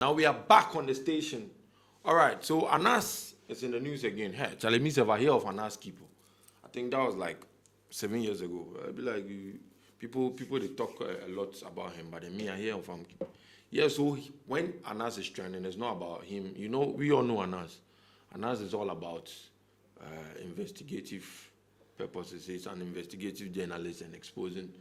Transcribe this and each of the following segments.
Now we are back on the station. All right, so Anas is in the news again. Hey, Charlie, me ever hear of Anas Kipo? I think that was like 7 years ago. I'd be like, people they talk a lot about him, but then me I hear him from. Yeah, so when Anas is trending, it's not about him. You know, we all know Anas. Anas is all about investigative purposes. He's an investigative journalist and exposing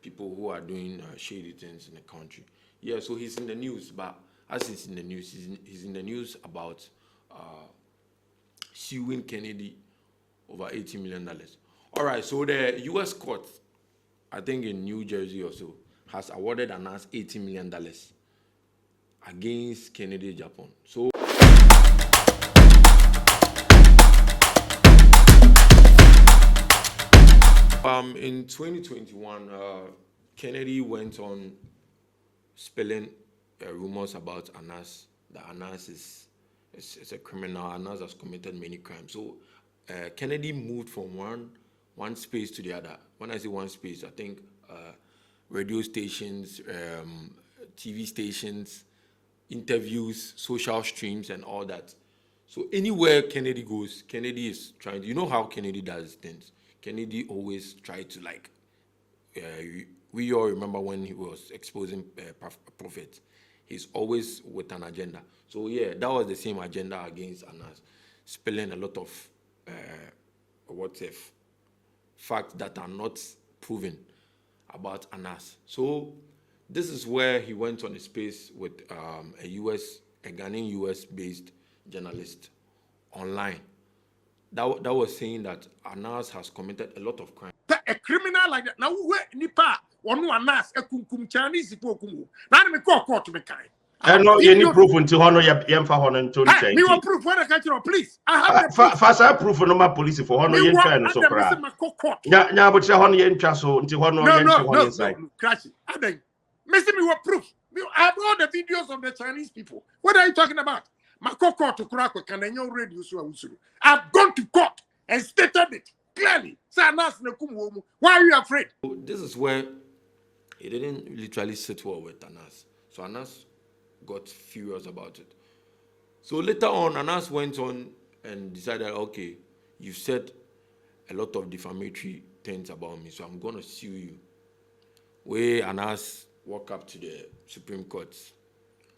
people who are doing shady things in the country. Yeah, so he's in the news, but as he's in the news, he's in the news about suing Kennedy over $80 million. All right, so the U.S. court, I think in New Jersey or so, has awarded Anas $80 million against Kennedy Agyapong. So in 2021, Kennedy went on spilling rumors about Anas, that Anas is a criminal. Anas has committed many crimes. So Kennedy moved from one space to the other. When I say one space, I think radio stations, TV stations, interviews, social streams, and all that. So anywhere Kennedy goes, Kennedy is trying to, you know how Kennedy does things. Kennedy always tried to, like, we all remember when he was exposing prophets. He's always with an agenda. So yeah, that was the same agenda against Anas, spilling a lot of facts that are not proven about Anas. So this is where he went on a space with a Ghanaian US-based journalist online. That was saying that Anas has committed a lot of crimes. A criminal like that. Now where nipa one Anas a kum Chinese people kum. Now me call court to me kind. I know you need proof until honor yem for honor until change. Me want proof when I catch you, please. I have fast proof no my police for honor yen fair no so cra. Nya but say honor yen twa so until honor yen twa inside. No, crash it. I think. Me say me want proof. I have all the videos of the Chinese people. What are you talking about? My court to crack can I know radio so I've gone to court and stated it clearly. Why are you afraid? So this is where he didn't literally sit well with Anas. So Anas got furious about it. So later on, Anas went on and decided, okay, you've said a lot of defamatory things about me, so I'm going to sue you. Where Anas walked up to the Supreme Court.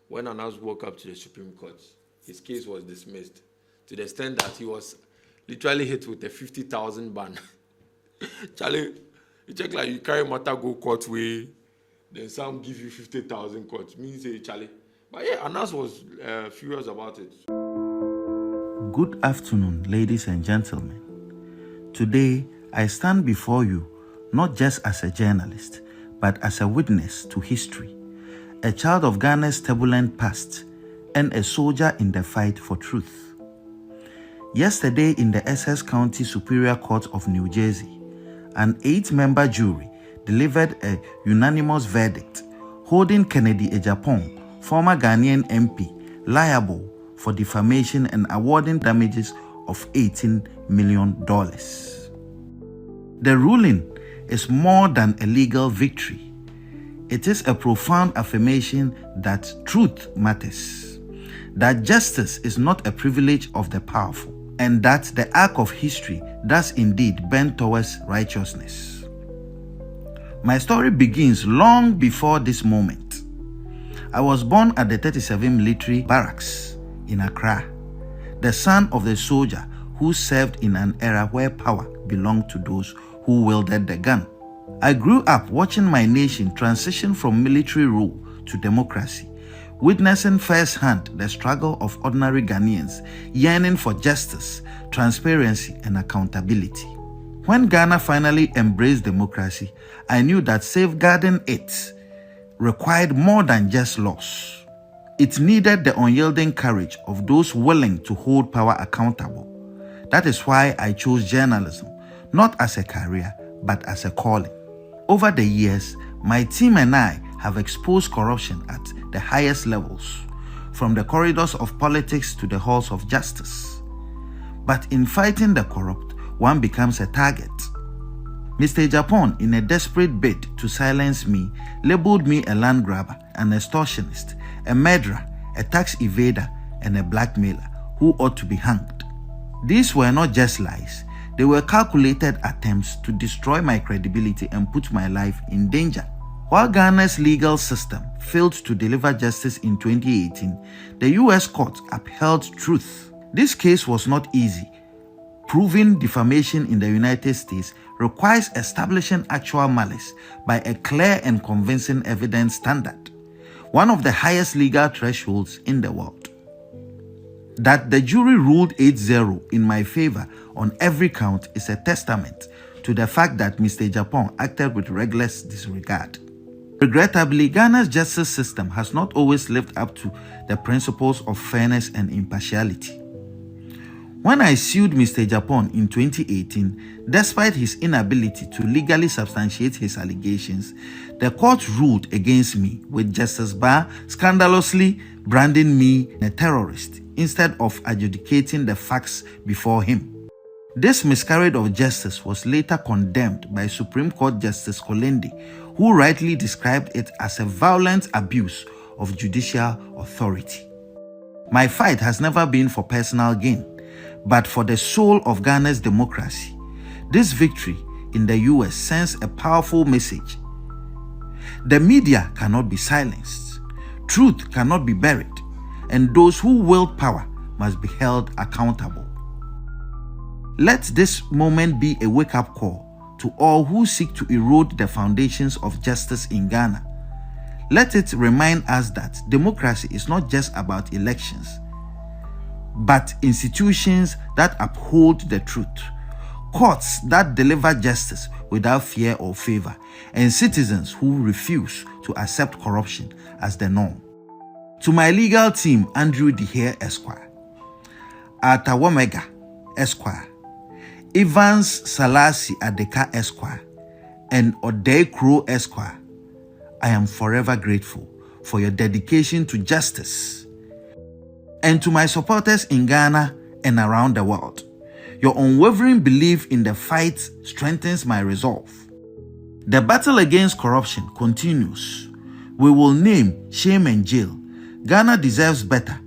When Anas walked up to the Supreme Court, his case was dismissed to the extent that he was literally hit with a 50,000 ban. Charlie, you check like you carry matter go court way, then some give you 50,000 court. Means say Charlie. But yeah, Anas was furious about it. Good afternoon, ladies and gentlemen. Today, I stand before you not just as a journalist, but as a witness to history, a child of Ghana's turbulent past, and a soldier in the fight for truth. Yesterday in the Essex County Superior Court of New Jersey, an 8-member jury delivered a unanimous verdict holding Kennedy Agyapong, former Ghanaian MP, liable for defamation and awarding damages of $18 million. The ruling is more than a legal victory. It is a profound affirmation that truth matters, that justice is not a privilege of the powerful, and that the arc of history does indeed bend towards righteousness. My story begins long before this moment. I was born at the 37 Military Barracks in Accra, the son of the soldier who served in an era where power belonged to those who wielded the gun. I grew up watching my nation transition from military rule to democracy, witnessing firsthand the struggle of ordinary Ghanaians yearning for justice, transparency, and accountability. When Ghana finally embraced democracy, I knew that safeguarding it required more than just laws. It needed the unyielding courage of those willing to hold power accountable. That is why I chose journalism, not as a career, but as a calling. Over the years, my team and I have exposed corruption at the highest levels, from the corridors of politics to the halls of justice. But in fighting the corrupt, one becomes a target. Mr. Agyapong, in a desperate bid to silence me, labeled me a land grabber, an extortionist, a murderer, a tax evader, and a blackmailer who ought to be hanged. These were not just lies. They were calculated attempts to destroy my credibility and put my life in danger. While Ghana's legal system failed to deliver justice in 2018, the US court upheld truth. This case was not easy. Proving defamation in the United States requires establishing actual malice by a clear and convincing evidence standard, one of the highest legal thresholds in the world. That the jury ruled 8-0 in my favor on every count is a testament to the fact that Mr. Agyapong acted with reckless disregard. Regrettably, Ghana's justice system has not always lived up to the principles of fairness and impartiality. When I sued Mr. Agyapong in 2018, despite his inability to legally substantiate his allegations, the court ruled against me, with Justice Barr scandalously branding me a terrorist instead of adjudicating the facts before him. This miscarriage of justice was later condemned by Supreme Court Justice Kolende, who rightly described it as a violent abuse of judicial authority. My fight has never been for personal gain, but for the soul of Ghana's democracy. This victory in the US sends a powerful message. The media cannot be silenced, truth cannot be buried, and those who wield power must be held accountable. Let this moment be a wake-up call to all who seek to erode the foundations of justice in Ghana. Let it remind us that democracy is not just about elections, but institutions that uphold the truth, courts that deliver justice without fear or favor, and citizens who refuse to accept corruption as the norm. To my legal team, Andrew Dehere Esquire, Arthur Womega Esquire, Evans Salasi Adeka Esquire, and Odei Crow Esquire, I am forever grateful for your dedication to justice. And to my supporters in Ghana and around the world, your unwavering belief in the fight strengthens my resolve. The battle against corruption continues. We will name, shame, and jail. Ghana deserves better,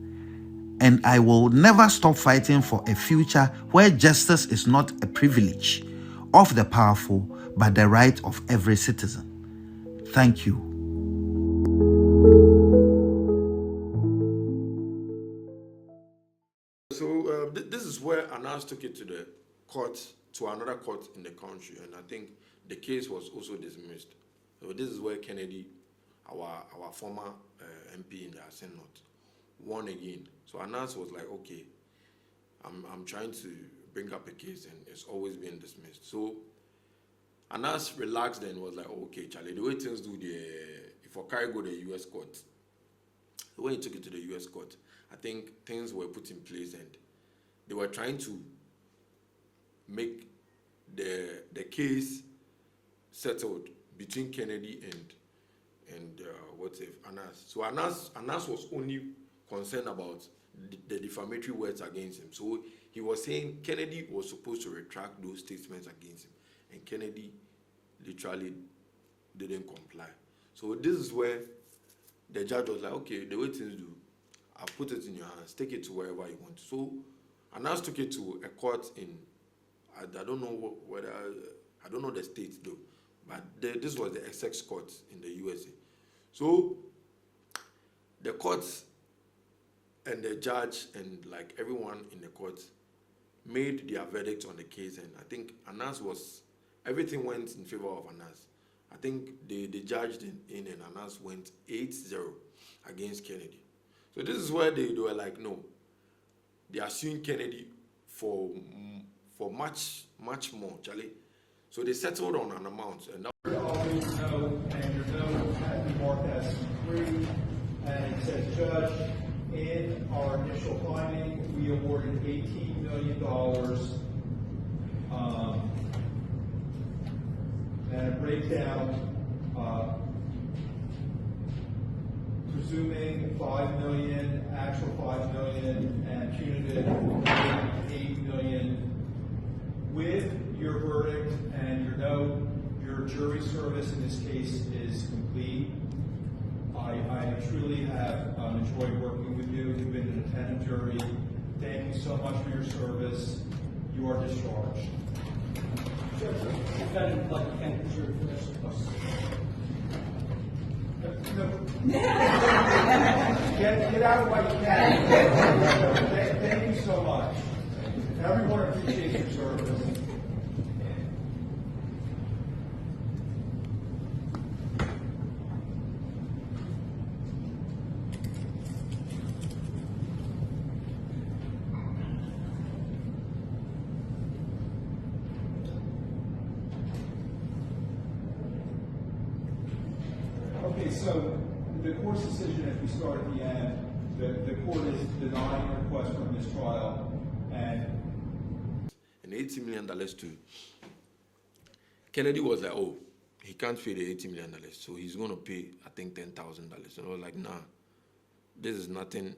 and I will never stop fighting for a future where justice is not a privilege of the powerful, but the right of every citizen. Thank you. So this is where Anas took it to the court, to another court in the country, and I think the case was also dismissed. So this is where Kennedy, our former MP in the Senate, won again. So Anas was like, okay, I'm trying to bring up a case, and it's always been dismissed. So Anas relaxed and was like, oh, okay, Charlie, the way things do, if I carry go to the US court, when he took it to the US court, I think things were put in place, and they were trying to make the case settled between Kennedy and Anas. So Anas was only concerned about the defamatory words against him. So he was saying Kennedy was supposed to retract those statements against him, and Kennedy literally didn't comply. So this is where the judge was like, okay, the way things do, I'll put it in your hands, take it to wherever you want. So Anas took it to a court in, I don't know whether, I don't know the state though, but this was the Essex court in the USA. So the courts and the judge and like everyone in the court made their verdict on the case, and I think Anas everything went in favor of Anas. I think they judged in and Anas went 8-0 against Kennedy. So this is where they were like, no, they are suing Kennedy for much more, Charlie. So they settled on an amount, and You always know, and your note has been marked as free, and it says, Judge, in our initial finding, we awarded $18 million, and a breakdown, presuming $5 million, actual $5 million, and punitive $8 million. With your verdict and your note, your jury service in this case is complete. I truly have enjoyed working working with you. You've been an attentive jury. Thank you so much for your service. You are discharged. Defendant would like to thank the jury for their support. Get out while you can. Thank you so much. Everyone appreciates your service. Okay, so the court's decision, if we start at the end, the court is denying a request for mistrial and $80 million to Kennedy was like, oh, he can't pay the $80 million, so he's going to pay, I think, $10,000. And I was like, nah, this is nothing.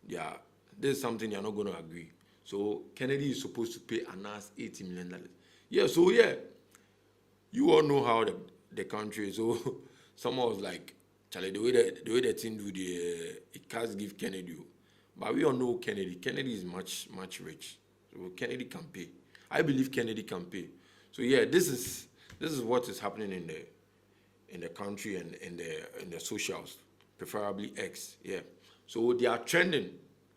Yeah, this is something you're not going to agree. So Kennedy is supposed to pay Anas $80 million. Yeah, so yeah, you all know how the country is. So someone was like, Charlie, the way the thing do it can't give Kennedy. But we all know Kennedy. Kennedy is much rich. So Kennedy can pay. I believe Kennedy can pay. So yeah, this is what is happening in the country and in the socials, preferably X. Yeah. So they are trending.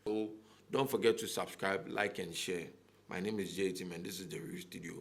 So don't forget to subscribe, like, and share. My name is JT, and this is the Real Studio.